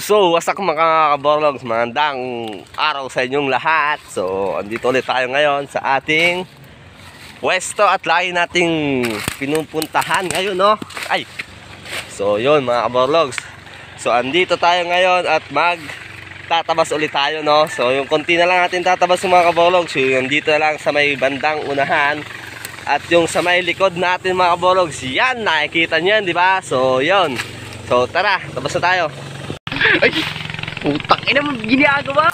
So, wasak mga kaborlogs, magandang araw sa inyong lahat. So, andito ulit tayo ngayon sa ating pwesto at lagi nating pinupuntahan ngayon, no? Ay! So, yun mga kaborlogs. So, andito tayo ngayon at magtatabas ulit tayo, no? So, yung konti na lang natin tatabas mga kaborlogs. Yung dito na lang sa may bandang unahan. At yung sa may likod natin mga kaborlogs, yan, nakikita nyo yan, di ba? So, yun. So, tara, tabas na tayo. Ay, putang ina mo ginagawa.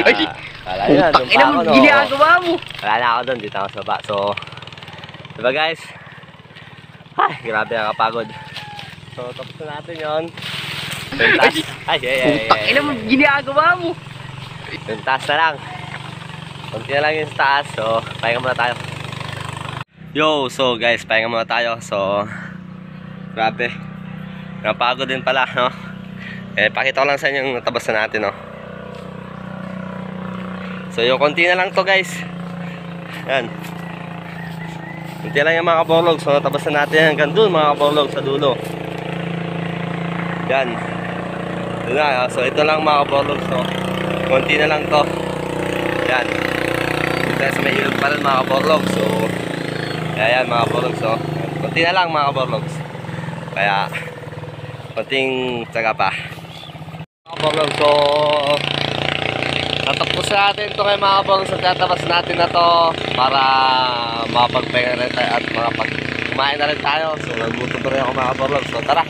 Ay, putang ina mo ginagawa mo. Wala na ako doon, dito ako sa baba. So, diba guys? Ay, grabe nakakapagod. So, tapos na natin yun. Putang ina mo ginagawa mo. Yung taas na lang. Kunti na lang yung taas. So, pahinga muna tayo. Yo, so guys, pahinga muna tayo. So, grabe. Nakapagod din pala, no? Eh, pakita ko lang sa inyo yung natabas na natin, no? So, yung konti na lang to guys. Yan. Konti lang yung mga kaborlog. So, natabas na natin hanggang dun mga kaborlog sa dulo. Yan. Doon na. So, ito lang mga kaborlog. So, konti na lang to. Yan. Dito sa may ilog pa rin mga kaborlog. So, yan mga kaborlog. So, konti na lang mga kaborlog. Kaya, konting tsaga pa. Mga kaborlog. So, natapos natin ito kay mga kaborlog. So, tatabas natin na to para makapagpahinga rin tayo at kumain na rin tayo. So, nagluto rin ako mga kaborlog. So, tara!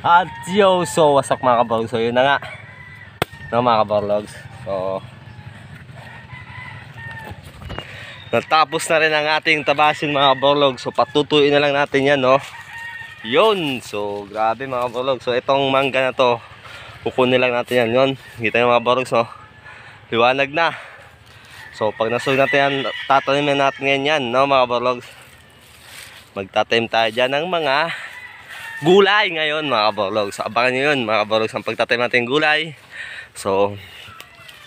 At yo, so what's up mga kaborlogs? So yun na nga, no, mga kaborlogs. So natapos na rin ang ating tabasin mga kaborlogs. So patutuin na lang natin yan, no. Yun, so grabe mga kaborlogs. So itong mangga na to, kukunin lang natin yan. Yun, kita nyo mga kaborlogs, no, liwanag na. So pag nasunog natin yan, tatanimin natin ngayon yan, no mga kaborlogs. Magtatanim tayo dyan ng mga gulay ngayon mga kaborlogs. So abangan nyo yun mga kaborlogs, ang pagtatanim natin gulay. So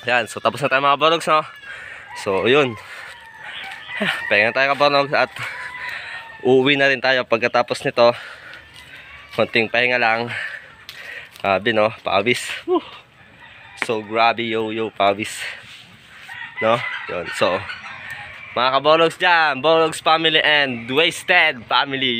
yan, so tapos na tayo mga kaborlogs, no. So yun, pahinga tayo kaborlogs at uuwi na rin tayo pagkatapos nito. Konting pahinga lang. Grabe, no, pawis. So grabe, yo pawis, no. Yun, so mga kaborlogs dyan, Borlogs family and Wasted family.